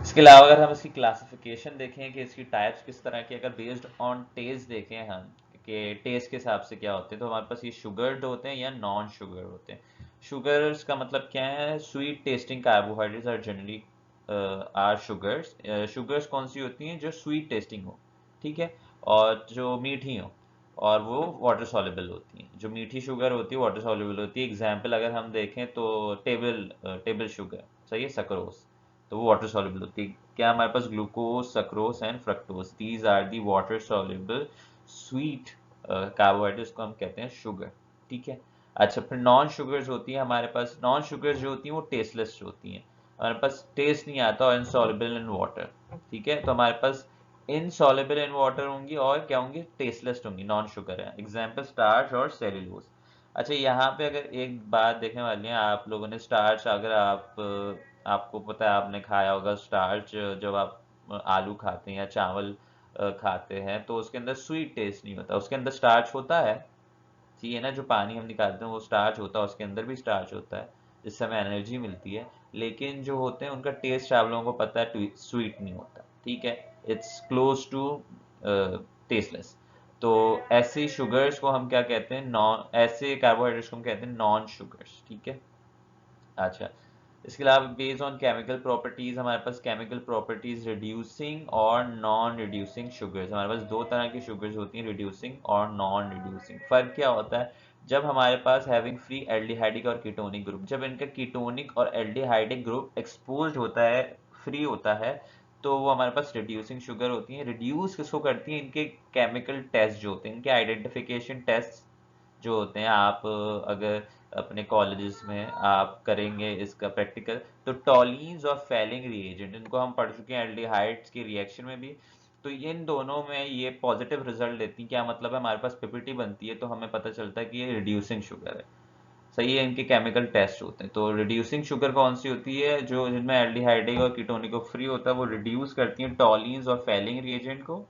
इसके अलावा अगर हम इसकी क्लासिफिकेशन देखें कि इसकी टाइप्स किस तरह की, अगर बेस्ड ऑन टेस्ट देखें हम कि टेस्ट के हिसाब से क्या होते हैं, तो हमारे पास ये शुगर्ड होते हैं या नॉन शुगर होते हैं। शुगर्स का मतलब क्या है? Sweet tasting carbohydrates are generally are sugars. Sugars कौन सी होती हैं? जो स्वीट टेस्टिंग हो, ठीक है, और जो मीठी हो, और वो वाटर सॉल्युबल होती हैं। जो मीठी शुगर होती है वाटर सॉल्युबल होती है। एग्जाम्पल अगर हम देखें तो टेबल शुगर, सही है, सक्रोस, तो वो वाटर सॉल्युबल होती है। क्या हमारे पास glucose, sucrose and fructose, these are the water soluble sweet carbohydrates को हम कहते हैं शुगर, ठीक है। अच्छा, फिर नॉन शुगर्स होती है हमारे पास। नॉन शुगर्स जो होती हैं वो टेस्टलेस होती हैं, हमारे पास टेस्ट नहीं आता, और इनसॉल्युबल इन वाटर, ठीक है। तो हमारे पास इनसॉल्युबल इन वाटर होंगी और क्या होंगी? टेस्टलेस होंगी, नॉन शुगर है। एग्जाम्पल स्टार्च और सेल्यूलोज। अच्छा, यहाँ पे अगर एक बात देखने वाली है, आप लोगों ने स्टार्च, अगर आपको पता है, आपने खाया होगा स्टार्च, जब आप आलू खाते हैं या चावल खाते हैं, तो उसके अंदर स्वीट टेस्ट नहीं होता, उसके अंदर स्टार्च होता है, ठीक है ना। जो पानी हम निकालते हैं वो स्टार्च होता है, उसके अंदर भी स्टार्च होता है, जिससे हमें एनर्जी मिलती है। लेकिन जो होते हैं उनका टेस्ट आप लोगों को पता है स्वीट नहीं होता, ठीक है। It's close to tasteless. तो ऐसे शुगर्स को हम क्या कहते हैं? नॉन, ऐसे कार्बोहाइड्रेट्स को हम कहते हैं नॉन शुगर्स, ठीक है। अच्छा, इसके अलावा बेस्ड ऑन केमिकल प्रॉपर्टीज, हमारे पास केमिकल प्रॉपर्टीज रिड्यूसिंग और नॉन रिड्यूसिंग शुगर्स। हमारे पास दो तरह की शुगर्स होती हैं, रिड्यूसिंग और नॉन रिड्यूसिंग। फर्क क्या होता है? जब हमारे पास हैविंग फ्री एल्डिहाइडिक और कीटोनिक ग्रुप, जब इनका कीटोनिक और एल्डिहाइडिक ग्रुप एक्सपोज्ड होता है, फ्री होता है, तो वो हमारे पास रिड्यूसिंग शुगर होती है। रिड्यूस किसको करती है? इनके केमिकल टेस्ट जो होते हैं, इनके आइडेंटिफिकेशन टेस्ट जो होते हैं, आप अगर अपने कॉलेजेस में आप करेंगे इसका प्रैक्टिकल, तो टॉलीन्स और फेलिंग रिएजेंट, इनको हम पढ़ चुके हैं एल्डिहाइड्स की रिएक्शन में भी। तो इन दोनों में ये पॉजिटिव रिजल्ट देती हैं। क्या मतलब है? हमारे पास पीपीटी बनती है तो हमें पता चलता है कि ये रिड्यूसिंग शुगर है, सही है। इनके केमिकल टेस्ट होते हैं। तो रिड्यूसिंग शुगर कौन सी होती है? जो जिनमें एल्डिहाइडिक और कीटोनिक फ्री होता है, वो रिड्यूस करती हैं टॉलीन्स और फेलिंग रिएजेंट को।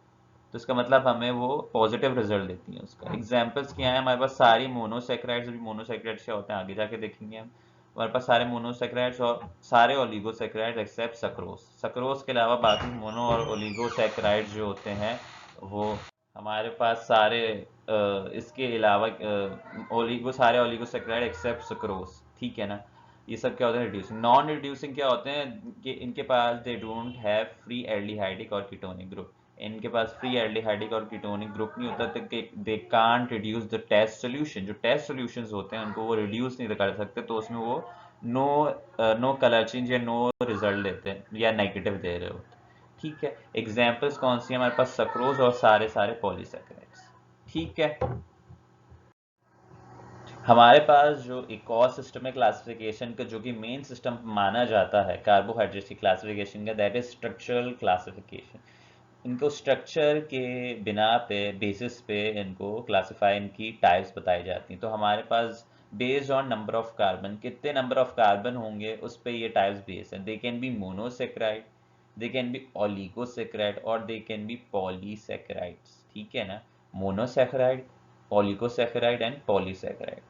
तो इसका मतलब हमें वो पॉजिटिव रिजल्ट देती है। उसका एग्जांपल्स क्या है? हमारे पास सारी मोनोसेक्राइड्स, भी मोनोसेक्राइड्स क्या होते हैं आगे जाके देखेंगे हम। हमारे पास सारे मोनोसेक्राइड्स और सारे ओलिगोसेक्राइड्स एक्सेप्ट सक्रोस। सक्रोस के अलावा बाकी मोनो और ओलिगोसेक्राइड्स जो होते हैं, वो हमारे पास सारे इसके अलावा सारे ओलिगोसेक्राइड एक्सेप्ट सक्रोस, ठीक है ना। ये सब क्या होता है? रिड्यूसिंग। नॉन रिड्यूसिंग क्या होते हैं? कि इनके पास they don't have free aldehydic और कीटोनिक ग्रुप। इनके पास फ्री एल्डिहाइडिक और कीटोनिक ग्रुप नहीं होता, तो they can't reduce the test solution. जो टेस्ट सोल्यूशंस होते हैं उनको वो रिड्यूस नहीं कर सकते, तो उसमें वो नो नो कलर चेंज या नो रिजल्ट देते हैं या नेगेटिव दे रहे होते हैं, ठीक है। एग्जाम्पल्स कौन सी है? हमारे पास सक्रोज और सारे सारे पॉलीसेकेराइड्स, ठीक है। हमारे पास जो एक और सिस्टम है क्लासिफिकेशन का, जो कि मेन सिस्टम माना जाता है कार्बोहाइड्रेट्स की क्लासिफिकेशन का, दैट इज स्ट्रक्चरल क्लासिफिकेशन। इनको स्ट्रक्चर के बिना पे, बेसिस पे इनको क्लासिफाई, इनकी टाइप्स बताई जाती हैं। तो हमारे पास based on number of carbon, कितने नंबर ऑफ कार्बन होंगे उस पे ये टाइप्स बेस्ड हैं। They can be monosaccharide, they can be oligosaccharide, और दे कैन बी पॉलीसेक्राइड्स, ठीक है ना। Monosaccharide, oligosaccharide and polysaccharide.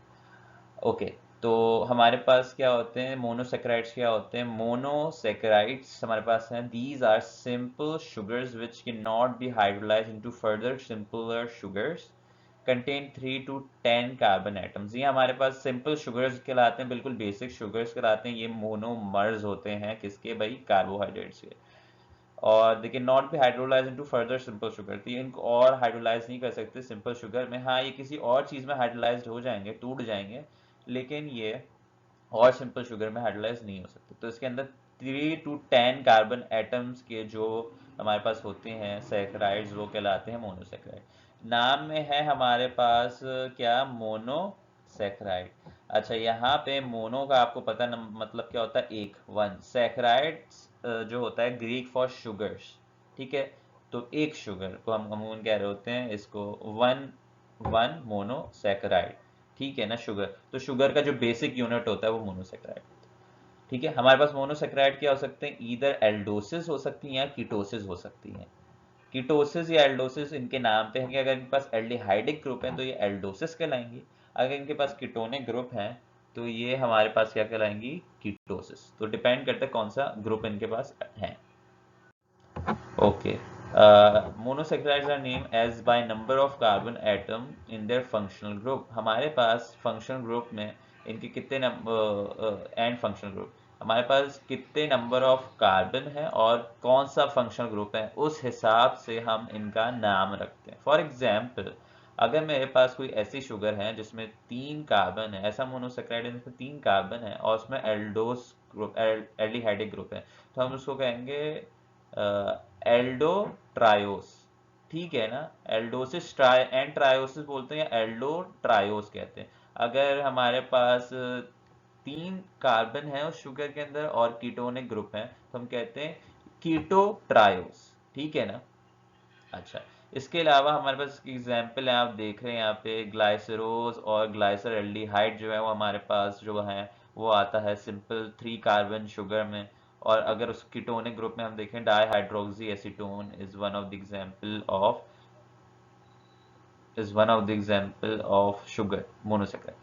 Okay, तो हमारे पास क्या होते हैं? मोनोसेक्राइड्स क्या होते हैं? मोनोसेक्राइड्स हमारे पास हैं, these are simple sugars which can not be hydrolyse into further simpler sugars contain 3 to 10 carbon atoms. ये हमारे पास सिंपल शुगर्स कहलाते हैं, बिल्कुल बेसिक शुगर्स कहलाते हैं। ये मोनोमर्स होते हैं किसके? भाई कार्बोहाइड्रेट्स के। और they can not be hydrolyse into further simple sugar, तो ये इनको और हाइड्रोलाइज नहीं कर सकते सिंपल शुगर में। हाँ, ये किसी और चीज़ में हाइड्रोलाइज हो जाएंगे, टूट जाएंगे, लेकिन ये और सिंपल शुगर में हाइड्रोलाइज नहीं हो सकते। तो इसके अंदर 3 to 10 कार्बन एटम्स के जो हमारे पास होते हैं सैकराइड्स, वो कहलाते हैं मोनोसेक्राइड। नाम में है हमारे पास क्या? मोनोसेक्राइड। अच्छा, यहाँ पे मोनो का आपको पता मतलब क्या होता है? एक, वन। सैकराइड्स जो होता है ग्रीक फॉर शुगर्स, ठीक है। तो एक शुगर को हम अमूमन कह रहे होते हैं इसको वन, वन मोनोसेक्राइड, ठीक है ना। शुगर, तो शुगर का जो बेसिक यूनिट होता है वो मोनोसेक्राइड, ठीक है। हमारे पास मोनोसेक्राइड क्या हो सकते हैं? ईदर एल्डोसिस हो सकती हैं या कीटोसिस हो सकती हैं। कीटोसिस या एल्डोसिस इनके नाम पे है कि अगर इनके पास एल्डिहाइडिक ग्रुप है तो ये एल्डोसिस कहलाएंगी, अगर इनके पास कीटोनिक ग्रुप है तो ये हमारे पास क्या कहलाएंगी? कीटोसिस। तो डिपेंड करता है कौन सा ग्रुप इनके पास है। Okay. Monosaccharides are named as by number of carbon atom in their functional group. हमारे पास functional group में इनके कितने एंड functional group हमारे पास कितने नंबर ऑफ कार्बन है और कौन सा फंक्शनल ग्रुप है, उस हिसाब से हम इनका नाम रखते हैं। फॉर एग्जाम्पल, अगर मेरे पास कोई ऐसी शुगर है जिसमें 3 कार्बन है, ऐसा मोनोसेक्राइड जिसमें 3 कार्बन है और उसमें एल्डोस ग्रुप एल्डिहाइडिक ग्रुप है, तो हम उसको कहेंगे एल्डो ट्रायोस। ठीक है ना, एल्डोसिस ट्राई एंड ट्रायोसिस बोलते हैं या एल्डो ट्रायोस कहते हैं। अगर हमारे पास 3 कार्बन है उस शुगर के अंदर और कीटोनिक ग्रुप है तो हम कहते हैं कीटो ट्रायोस। ठीक है ना। अच्छा, इसके अलावा हमारे पास एग्जाम्पल है, आप देख रहे हैं यहाँ पे ग्लाइसरोज और ग्लाइसर एल्डिहाइड जो है वो हमारे पास जो है वो आता है सिंपल 3 कार्बन शुगर में। और अगर उस कीटोनिक ग्रुप में हम देखें, dihydroxy acetone is one of the example of sugar monosaccharide.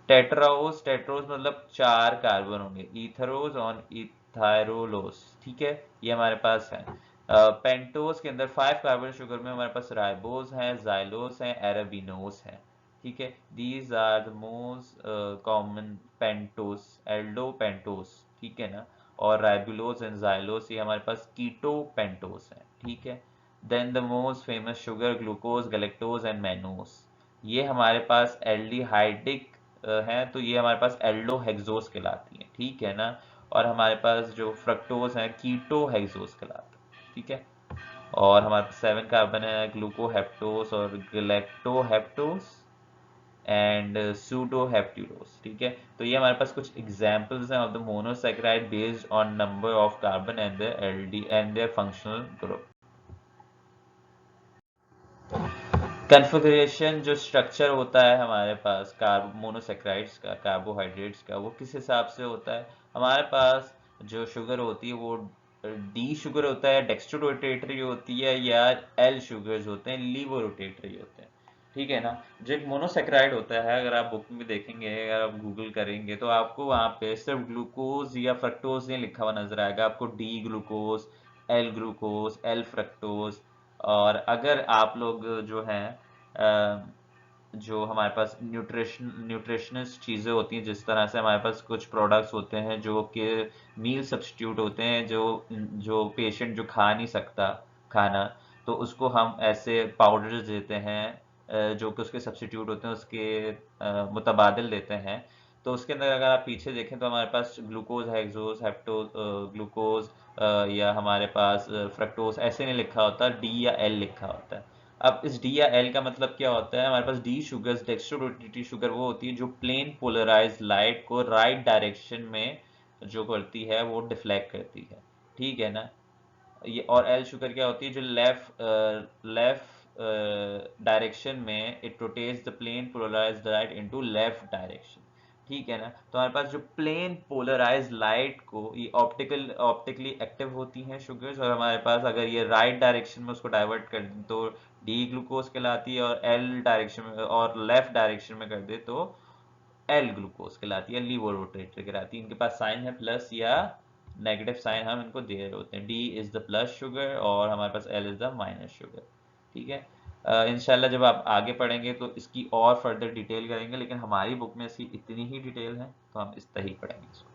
Tetraose, tetrose मतलब 4 कार्बन होंगे, इथरोज और इथायरोलोस। ठीक है, ये हमारे पास है। पेंटोस के अंदर 5 कार्बन शुगर में हमारे पास राइबोस है, जाइलोस है, एराबिनोस है। ठीक है, these are the most common pentose, aldo pentose. ठीक है ना। और राइबुलोस एंड जाइलोस ये हमारे पास कीटो पेंटोस है। ठीक है। Then the most famous sugar glucose, galactose and mannose, ये हमारे पास एल्डिहाइडिक हैं, तो ये हमारे पास एल्डो हेक्सोस कहलाती हैं। ठीक है ना। और हमारे पास जो फ्रक्टोज है कीटो हेक्सोस कहलाता है। ठीक है। और हमारे पास 7 कार्बन है, ग्लूकोहेप्टोस और गैलेक्टोहेप्टोस एंड सूडोहेप्टिडोस। ठीक है। तो ये हमारे पास कुछ एग्जांपल्स हैं of the monosaccharide based on number of carbon and their LD and their functional group. Configuration, जो स्ट्रक्चर होता है हमारे पास कार्ब मोनोसेक्राइड्स का, कार्बोहाइड्रेट्स का, वो किस हिसाब से होता है। हमारे पास जो शुगर होती है वो डी शुगर होता है, डेक्स्ट्रो रोटेटरी होती है, या एल शुगर्स होते हैं, लीवो रोटेटरी होते हैं। ठीक है ना। जो एक मोनोसेक्राइड होता है, अगर आप बुक में देखेंगे, अगर आप गूगल करेंगे तो आपको वहाँ पे सिर्फ ग्लूकोज या फ्रक्टोज नहीं लिखा हुआ नजर आएगा, आपको D glucose, L glucose, L fructose. और अगर आप लोग जो हैं जो हमारे पास न्यूट्रिशनस चीज़ें होती हैं, जिस तरह से हमारे पास कुछ प्रोडक्ट्स होते हैं जो कि मील सब्स्टिट्यूट होते हैं, जो जो पेशेंट जो खा नहीं सकता खाना, तो उसको हम ऐसे पाउडर्स देते हैं जो कि उसके सब्स्टिट्यूट होते हैं, उसके मुतबादिल देते हैं। तो उसके अंदर अगर आप पीछे देखें तो हमारे पास ग्लूकोज हेक्सोस हेप्टो ग्लूकोज या हमारे पास फ्रक्टोज ऐसे नहीं लिखा होता, डी या एल लिखा होता है। अब इस डी या एल का मतलब क्या होता है, हमारे पास डी शुगर, डेक्स्ट्रोरोटेटरी शुगर वो होती है जो प्लेन पोलराइज लाइट को राइट डायरेक्शन में जो करती है, वो डिफ्लेक्ट करती है। ठीक है ना। ये और एल शुगर क्या होती है, जो लेफ्ट डायरेक्शन में it rotates the plane polarised light into left direction. ठीक है ना। तो हमारे पास जो प्लेन पोलराइज्ड लाइट को, ये ऑप्टिकली एक्टिव होती हैं शुगर्स, और हमारे पास अगर ये राइट डायरेक्शन में उसको डाइवर्ट कर दें तो डी ग्लूकोज कहलाती है, और एल डायरेक्शन में और लेफ्ट डायरेक्शन में कर दे तो एल ग्लूकोज कहलाती है, लीवो रोटेटरी कहलाती है। इनके पास साइन है प्लस या नेगेटिव साइन हम इनको दे रहे होते हैं। D is the plus sugar और हमारे पास L is the minus sugar. ठीक है। इंशाल्लाह जब आप आगे पढ़ेंगे तो इसकी और फर्दर डिटेल करेंगे, लेकिन हमारी बुक में इसकी इतनी ही डिटेल है तो हम इस तरह ही पढ़ेंगे इसको।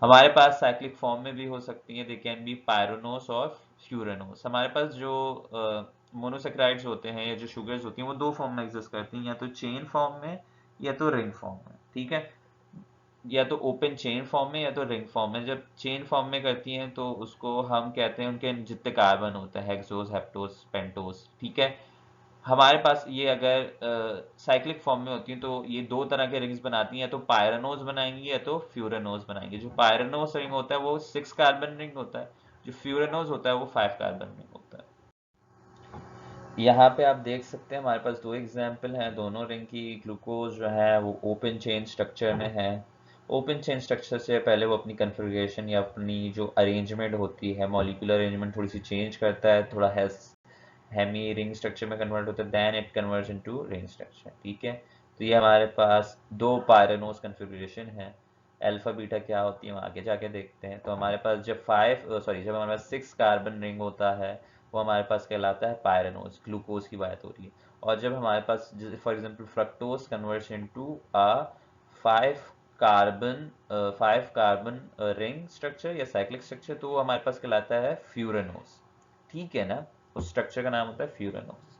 हमारे पास साइक्लिक फॉर्म में भी हो सकती है, दे कैन बी पायरोनोस और फ्यूरेनोस। हमारे पास जो मोनोसेक्राइड्स होते हैं या जो शुगर्स होती हैं वो दो फॉर्म में एग्जिस्ट करती हैं, या तो चेन फॉर्म में या तो रिंग फॉर्म में। ठीक है। या तो ओपन चेन फॉर्म में या तो रिंग फॉर्म में। जब चेन फॉर्म में करती हैं तो उसको हम कहते हैं उनके जितने कार्बन होते हैं, हेक्सोस, हेप्टोस, पेंटोस। ठीक है। हमारे पास ये अगर साइक्लिक फॉर्म में होती हैं तो ये दो तरह के रिंग्स बनाती हैं, या तो पायरानोज बनाएंगी या तो फ्यूरेनोज बनाएंगी। जो पायरानोज रिंग होता है वो 6 कार्बन रिंग होता है, जो फ्यूरेनोज होता है वो 5 कार्बन रिंग होता है। यहाँ पे आप देख सकते हैं हमारे पास दो एग्जाम्पल हैं दोनों रिंग की। ग्लूकोज जो है वो ओपन चेन स्ट्रक्चर में है। ओपन चेन स्ट्रक्चर से पहले वो अपनी कन्फिग्रेशन या अपनी जो अरेंजमेंट होती है, मॉलिक्यूलर अरेंजमेंट थोड़ी सी चेंज करता है, थोड़ा हेमी रिंग स्ट्रक्चर में कन्वर्ट होता है, then it converts into ring structure. ठीक है। तो ये हमारे पास दो पायरेनोस कन्फिग्रेशन है। अल्फा बीटा क्या होती है हम आगे जाके देखते हैं। तो हमारे पास जब हमारे पास 6 कार्बन रिंग होता है वो हमारे पास कहलाता है पायरेनोज, ग्लूकोज की बात हो रही है। और जब हमारे पास for example fructose converts into a 5 carbon ring structure या साइक्लिक स्ट्रक्चर, तो वो हमारे पास कहलाता है फ्यूरेनोज। ठीक है ना, उस स्ट्रक्चर का नाम होता है फ्यूरेनोज।